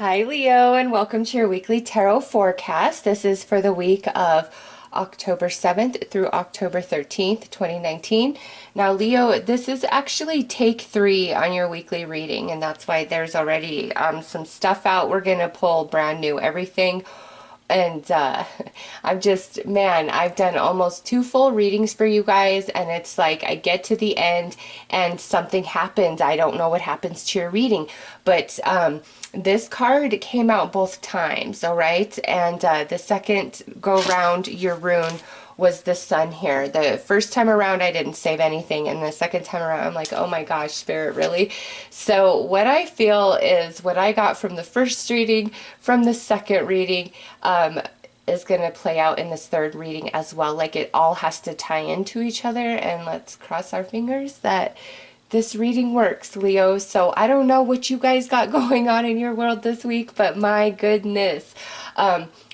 Hi, Leo, and welcome to your weekly tarot forecast. This is for the week of October 7th through October 13th, 2019. Now, Leo, this is actually take 3 on your weekly reading, and that's why there's already some stuff out. We're going to pull brand new everything. And I'm just, man, I've done almost 2 full readings for you guys, and it's like I get to the end and something happens. I don't know what happens to your reading, but this card came out both times, all right? And the second go round, your rune was the sun here. The first time around, I didn't save anything, and the second time around, I'm like, oh my gosh, Spirit, really? So what I feel is what I got from the first reading, from the second reading, is going to play out in this third reading as well. Like, it all has to tie into each other, and let's cross our fingers that this reading works, Leo. So I don't know what you guys got going on in your world this week, but my goodness.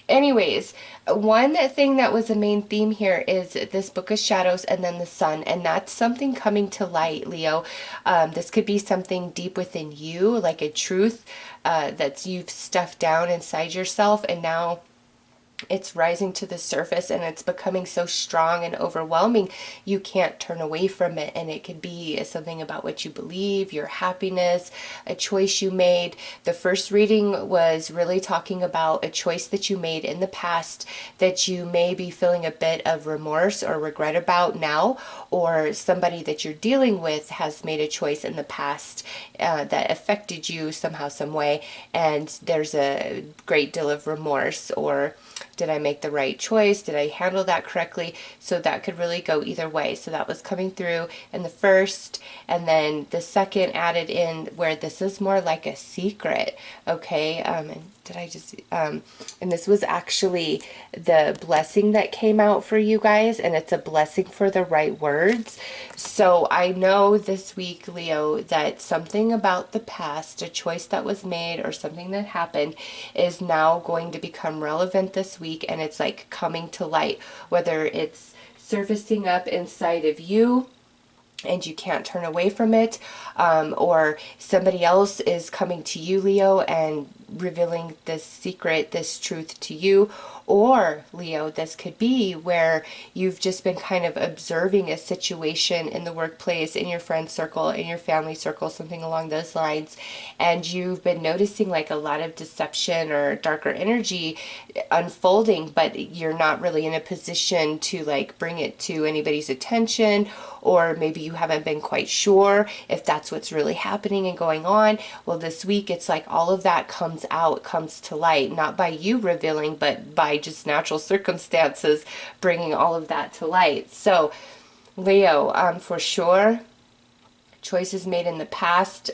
Anyways, one thing that was a main theme here is this Book of Shadows and then the sun, and that's something coming to light, Leo. This could be something deep within you, like a truth that you've stuffed down inside yourself, and now it's rising to the surface, and it's becoming so strong and overwhelming you can't turn away from it. And it could be something about what you believe, your happiness, a choice you made. The first reading was really talking about a choice that you made in the past that you may be feeling a bit of remorse or regret about now, or somebody that you're dealing with has made a choice in the past that affected you somehow, some way, and there's a great deal of remorse, or did I make the right choice? Did I handle that correctly? So that could really go either way. So that was coming through in the first, and then the second added in where this is more like a secret. Okay, and did I just and this was actually the blessing that came out for you guys, and it's a blessing for the right words. So I know this week, Leo, that something about the past, a choice that was made or something that happened, is now going to become relevant this week, and it's like coming to light, whether it's surfacing up inside of you and you can't turn away from it, or somebody else is coming to you, Leo, and revealing this secret, this truth to you. Or, Leo, this could be where you've just been kind of observing a situation in the workplace, in your friend circle, in your family circle, something along those lines, and you've been noticing like a lot of deception or darker energy unfolding, but you're not really in a position to like bring it to anybody's attention, or maybe you haven't been quite sure if that's what's really happening and going on. Well, this week it's like all of that comes out, comes to light, not by you revealing, but by just natural circumstances bringing all of that to light. So, Leo, for sure, choices made in the past,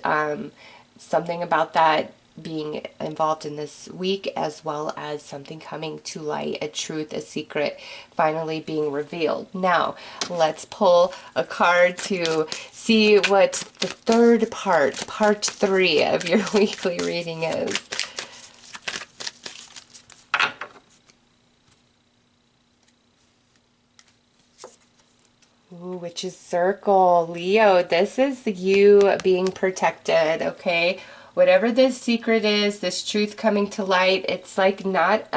something about that being involved in this week, as well as something coming to light, a truth, a secret finally being revealed. Now, let's pull a card to see what the third part 3 of your weekly reading is. Ooh, Witch's Circle. Leo, this is you being protected, okay? Whatever this secret is, this truth coming to light, it's like not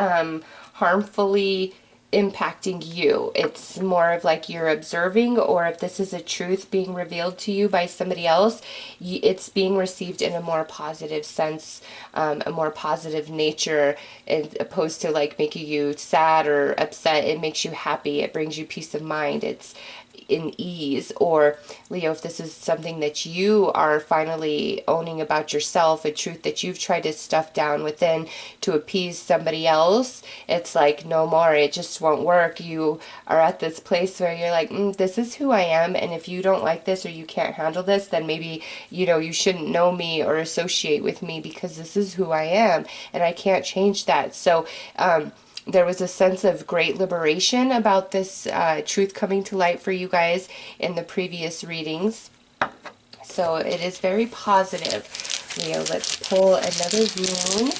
harmfully impacting you. It's more of like you're observing, or if this is a truth being revealed to you by somebody else, it's being received in a more positive sense, a more positive nature, as opposed to like making you sad or upset. It makes you happy. It brings you peace of mind. It's in ease. Or, Leo, if this is something that you are finally owning about yourself, a truth that you've tried to stuff down within to appease somebody else, it's like no more, it just won't work. You are at this place where you're like, this is who I am, and if you don't like this or you can't handle this, then maybe, you know, you shouldn't know me or associate with me, because this is who I am and I can't change that. So there was a sense of great liberation about this truth coming to light for you guys in the previous readings. So it is very positive. Leo, let's pull another rune.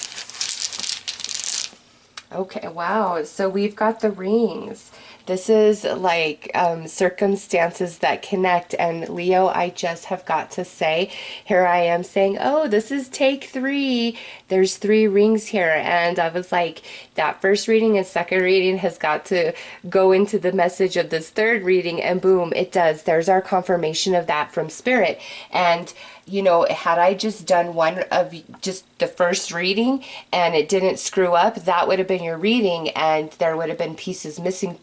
Okay, wow. So we've got the rings. This is like circumstances that connect. And Leo, I just have got to say, here I am saying, oh, this is take three. There's three rings here. And I was like, that first reading and second reading has got to go into the message of this third reading. And boom, it does. There's our confirmation of that from Spirit. And you know, had I just done one of just the first reading and it didn't screw up, that would have been your reading, and there would have been pieces missing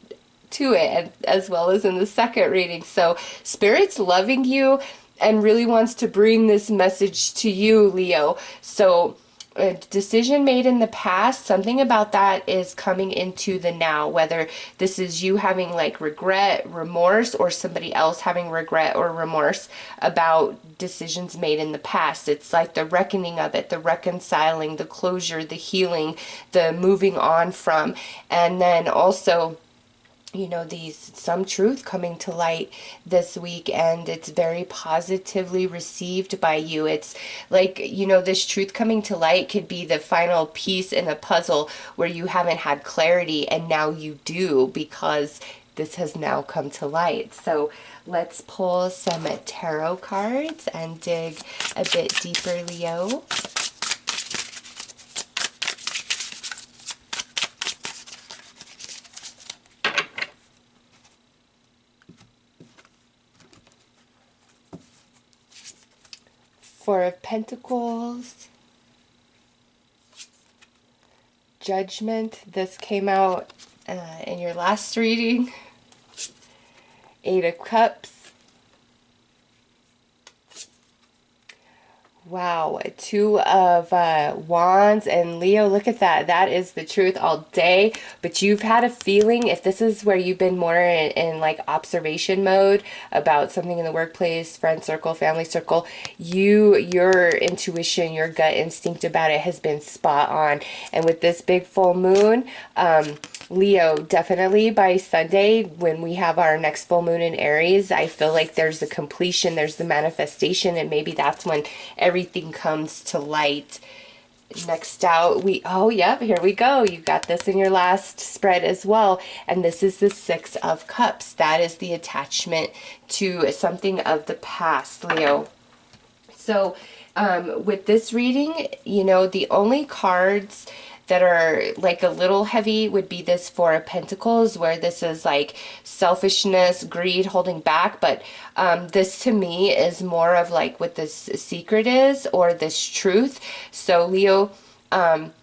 to it, and as well as in the second reading. So Spirit's loving you and really wants to bring this message to you, Leo. So a decision made in the past, something about that is coming into the now, whether this is you having like regret, remorse, or somebody else having regret or remorse about decisions made in the past. It's like the reckoning of it, the reconciling, the closure, the healing, the moving on from. And then also, you know, some truth coming to light this week, and it's very positively received by you. It's like, you know, this truth coming to light could be the final piece in a puzzle where you haven't had clarity and now you do, because this has now come to light. So let's pull some tarot cards and dig a bit deeper, Leo. Four of Pentacles, Judgment. This came out in your last reading. Eight of Cups. Wow, Two of Wands. And Leo, look at that. That is the truth all day. But you've had a feeling, if this is where you've been more in like observation mode about something in the workplace, friend circle, family circle, your intuition, your gut instinct about it has been spot on. And with this big full moon, Leo, definitely by Sunday, when we have our next full moon in Aries, I feel like there's the completion, there's the manifestation, and maybe that's when everything comes to light. Next out, oh, yep, here we go. You got this in your last spread as well. And this is the Six of Cups. That is the attachment to something of the past, Leo. So with this reading, you know, the only cards that are like a little heavy would be this Four of Pentacles, where this is like selfishness, greed, holding back. But this to me is more of like what this secret is, or this truth. So Leo, I'm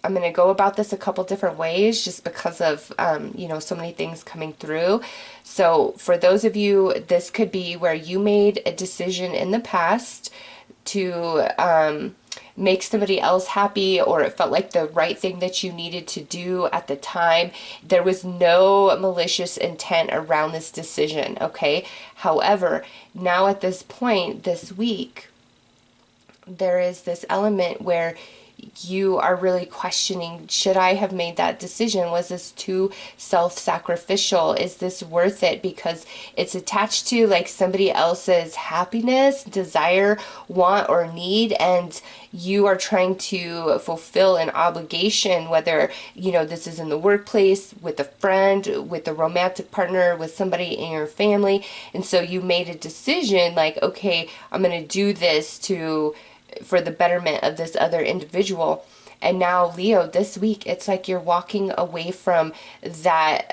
going to go about this a couple different ways just because of, you know, so many things coming through. So for those of you, this could be where you made a decision in the past to make somebody else happy, or it felt like the right thing that you needed to do at the time. There was no malicious intent around this decision, okay? However, now at this point, this week, there is this element where you are really questioning, should I have made that decision? Was this too self-sacrificial? Is this worth it? Because it's attached to like somebody else's happiness, desire, want, or need, and you are trying to fulfill an obligation, whether, you know, this is in the workplace, with a friend, with a romantic partner, with somebody in your family. And so you made a decision like, okay, I'm going to do this for the betterment of this other individual. And now, Leo, this week, it's like you're walking away from that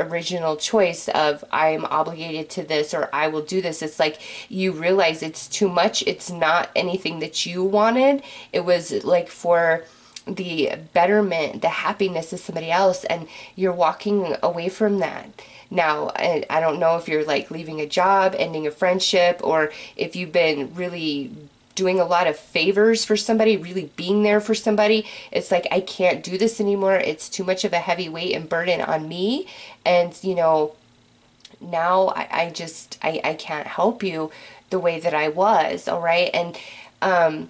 original choice of I'm obligated to this, or I will do this. It's like you realize it's too much. It's not anything that you wanted. It was like for the betterment, the happiness of somebody else, and you're walking away from that. Now, I don't know if you're like leaving a job, ending a friendship, or if you've been really doing a lot of favors for somebody, really being there for somebody. It's like, I can't do this anymore. It's too much of a heavy weight and burden on me. And, you know, now I can't help you the way that I was. All right. And,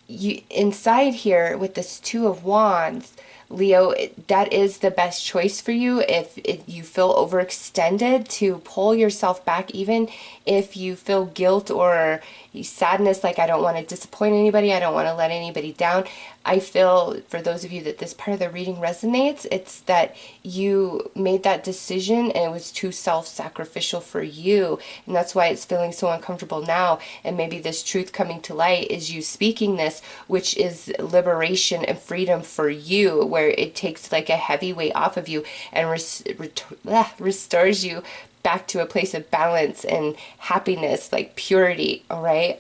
you inside here with this Two of Wands, Leo, that is the best choice for you. If you feel overextended, to pull yourself back, even if you feel guilt or sadness, like I don't want to disappoint anybody, I don't want to let anybody down. I feel for those of you that this part of the reading resonates, it's that you made that decision and it was too self-sacrificial for you, and that's why it's feeling so uncomfortable now. And maybe this truth coming to light is you speaking this, which is liberation and freedom for you, where it takes like a heavy weight off of you and restores you back to a place of balance and happiness, like purity. All right.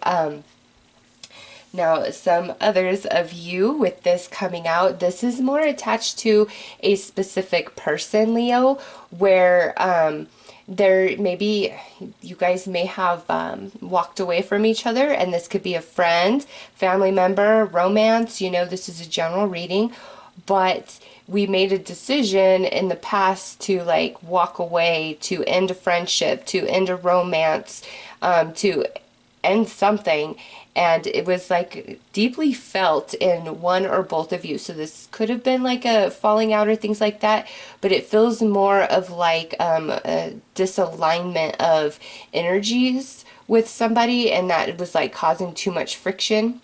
Now, some others of you with this coming out, this is more attached to a specific person, Leo, where there maybe you guys may have walked away from each other, and this could be a friend, family member, romance. You know, this is a general reading, but we made a decision in the past to like walk away, to end a friendship, to end a romance, to end something, and it was like deeply felt in one or both of you. So this could have been like a falling out or things like that, but it feels more of like a disalignment of energies with somebody, and that it was like causing too much friction.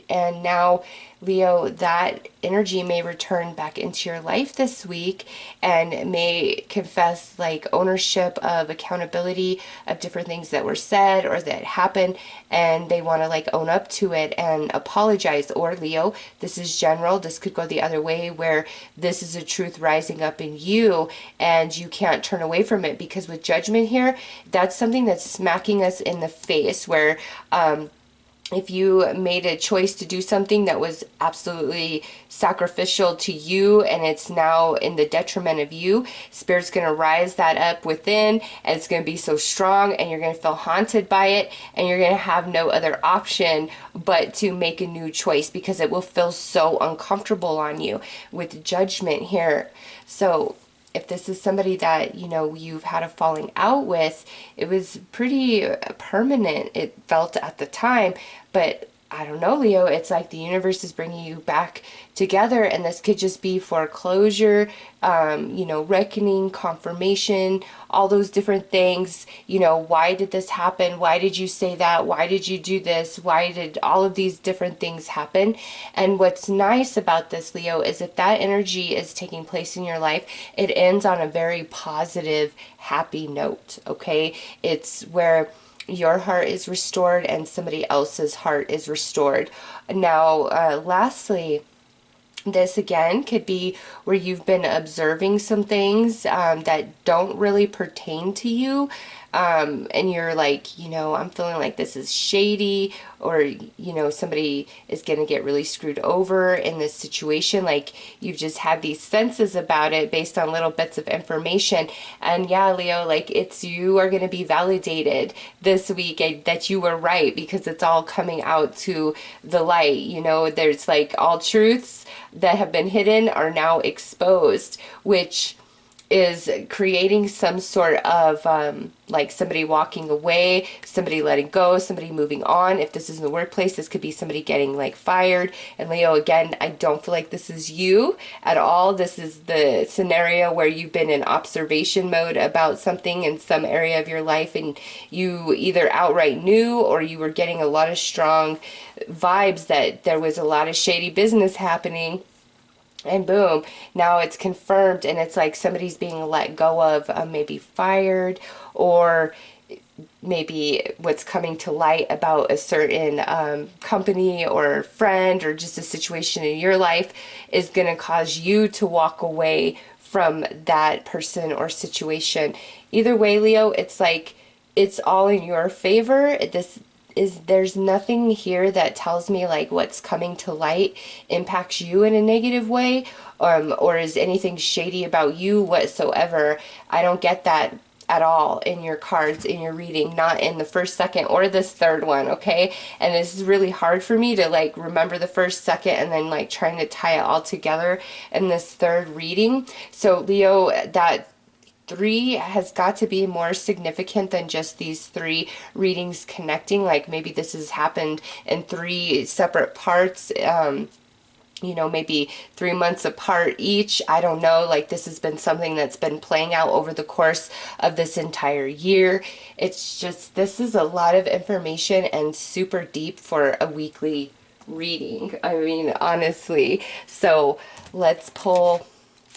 And now, Leo, that energy may return back into your life this week and may confess like ownership of accountability of different things that were said or that happened, and they want to like own up to it and apologize. Or Leo, this is general, this could go the other way, where this is a truth rising up in you and you can't turn away from it, because with judgment here, that's something that's smacking us in the face, where if you made a choice to do something that was absolutely sacrificial to you and it's now in the detriment of you, Spirit's going to rise that up within, and it's going to be so strong, and you're going to feel haunted by it, and you're going to have no other option but to make a new choice, because it will feel so uncomfortable on you with judgment here. So if this is somebody that, you know, you've had a falling out with, it was pretty permanent, it felt at the time. But I don't know, Leo, it's like the universe is bringing you back together, and this could just be for closure, you know, reckoning, confirmation, all those different things. You know, why did this happen? Why did you say that? Why did you do this? Why did all of these different things happen? And what's nice about this, Leo, is if that energy is taking place in your life, it ends on a very positive, happy note, okay? It's where your heart is restored and somebody else's heart is restored. Now, lastly, this again could be where you've been observing some things that don't really pertain to you. And you're like, you know, I'm feeling like this is shady, or, you know, somebody is going to get really screwed over in this situation. Like, you've just had these senses about it based on little bits of information. And yeah, Leo, like, you are going to be validated this week that you were right, because it's all coming out to the light. You know, there's like all truths that have been hidden are now exposed, which is creating some sort of like somebody walking away, somebody letting go, somebody moving on. If this is in the workplace, this could be somebody getting like fired. And Leo, again, I don't feel like this is you at all. This is the scenario where you've been in observation mode about something in some area of your life, and you either outright knew, or you were getting a lot of strong vibes that there was a lot of shady business happening. And boom, now it's confirmed, and it's like somebody's being let go of, maybe fired, or maybe what's coming to light about a certain company or friend or just a situation in your life is going to cause you to walk away from that person or situation. Either way, Leo, it's like it's all in your favor. There's nothing here that tells me like what's coming to light impacts you in a negative way, or is anything shady about you whatsoever. I don't get that at all in your cards, in your reading, not in the first, second, or this third one, okay? And this is really hard for me to like remember the first, second, and then like trying to tie it all together in this third reading. So Leo, that 3 has got to be more significant than just these 3 readings connecting. Like maybe this has happened in 3 separate parts, you know, maybe 3 months apart each. I don't know. Like, this has been something that's been playing out over the course of this entire year. It's just, this is a lot of information and super deep for a weekly reading. I mean, honestly. So let's pull.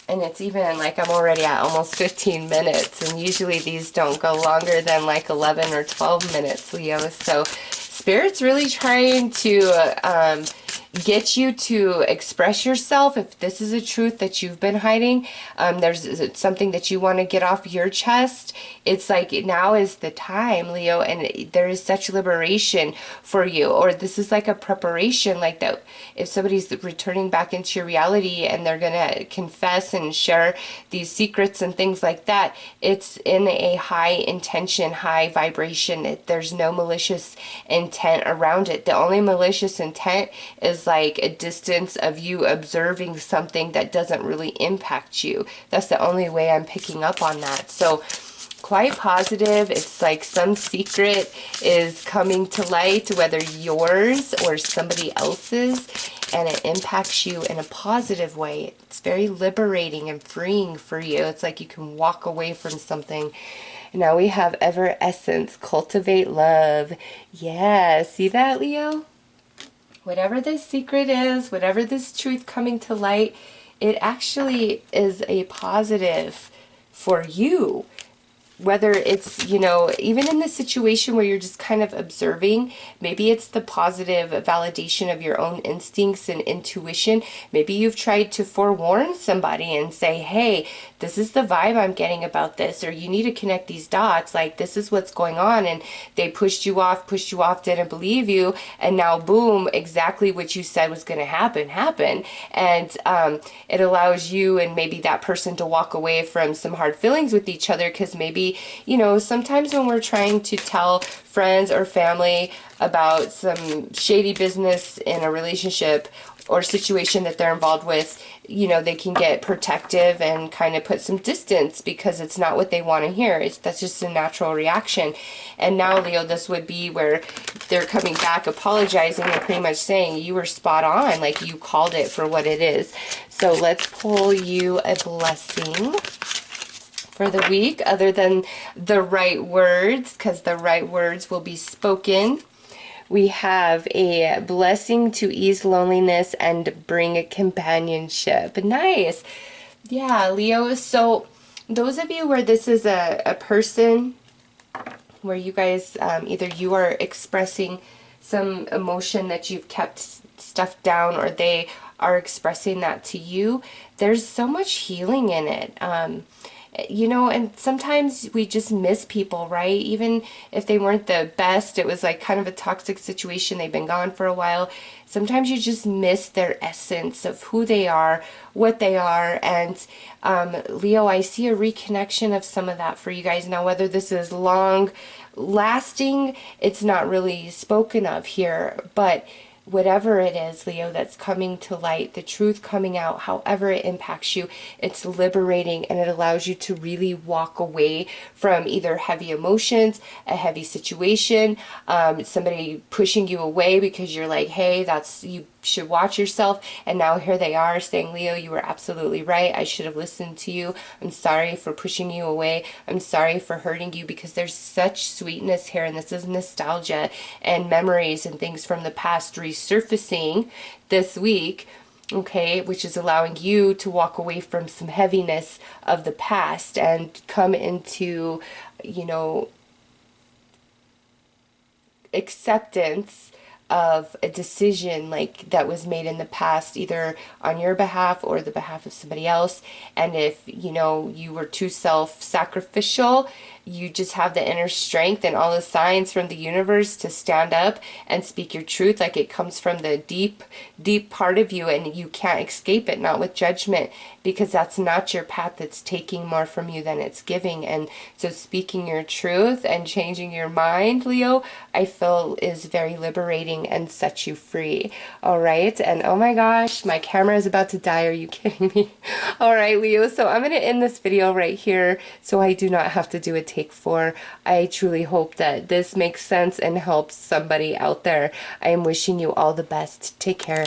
And it's even like I'm already at almost 15 minutes, and usually these don't go longer than like 11 or 12 minutes, Leo. So Spirit's really trying to get you to express yourself. If this is a truth that you've been hiding, there's something that you want to get off your chest, it's like now is the time, Leo, and there is such liberation for you. Or this is like a preparation, like that if somebody's returning back into your reality and they're gonna confess and share these secrets and things like that, it's in a high intention, high vibration. There's no malicious intent around it. The only malicious intent is like a distance of you observing something that doesn't really impact you. That's the only way I'm picking up on that. So quite positive. It's like some secret is coming to light, whether yours or somebody else's, and it impacts you in a positive way. It's very liberating and freeing for you. It's like you can walk away from something. Now we have Ever Essence, cultivate love. Yeah, see that, Leo? Whatever this secret is, whatever this truth coming to light, it actually is a positive for you. Whether it's, you know, even in the situation where you're just kind of observing, maybe it's the positive validation of your own instincts and intuition. Maybe you've tried to forewarn somebody and say, hey, this is the vibe I'm getting about this, or you need to connect these dots, like this is what's going on, and they pushed you off, didn't believe you, and now boom, exactly what you said was going to happen. And it allows you and maybe that person to walk away from some hard feelings with each other, because maybe, you know, sometimes when we're trying to tell friends or family about some shady business in a relationship or situation that they're involved with, you know, they can get protective and kind of put some distance because it's not what they want to hear. That's just a natural reaction. And now, Leo, this would be where they're coming back, apologizing, and pretty much saying you were spot on, like you called it for what it is. So let's pull you a blessing for the week, other than the right words, because the right words will be spoken. We have a blessing to ease loneliness and bring a companionship. Nice. Yeah, Leo. So those of you where this is a person where you guys, either you are expressing some emotion that you've kept stuff down, or they are expressing that to you, there's so much healing in it. You know, and sometimes we just miss people, right? Even if they weren't the best, it was like kind of a toxic situation, they've been gone for a while. Sometimes you just miss their essence of who they are, what they are. And Leo, I see a reconnection of some of that for you guys. Now, whether this is long lasting, it's not really spoken of here, but whatever it is, Leo, that's coming to light, the truth coming out, however it impacts you, it's liberating, and it allows you to really walk away from either heavy emotions, a heavy situation, somebody pushing you away because you're like, hey, that's, you should watch yourself. And now here they are saying, Leo, you were absolutely right. I should have listened to you. I'm sorry for pushing you away. I'm sorry for hurting you, because there's such sweetness here. And this is nostalgia and memories and things from the past resurfacing this week. Okay, which is allowing you to walk away from some heaviness of the past and come into, you know, acceptance of a decision like that was made in the past, either on your behalf or the behalf of somebody else. And if, you know, you were too self-sacrificial, you just have the inner strength and all the signs from the universe to stand up and speak your truth, like it comes from the deep, deep part of you, and you can't escape it, not with judgment, because that's not your path. That's taking more from you than it's giving. And so speaking your truth and changing your mind, Leo, I feel is very liberating and sets you free. All right. And oh my gosh, my camera is about to die. Are you kidding me? All right, Leo. So I'm going to end this video right here so I do not have to do a take 4. I truly hope that this makes sense and helps somebody out there. I am wishing you all the best. Take care.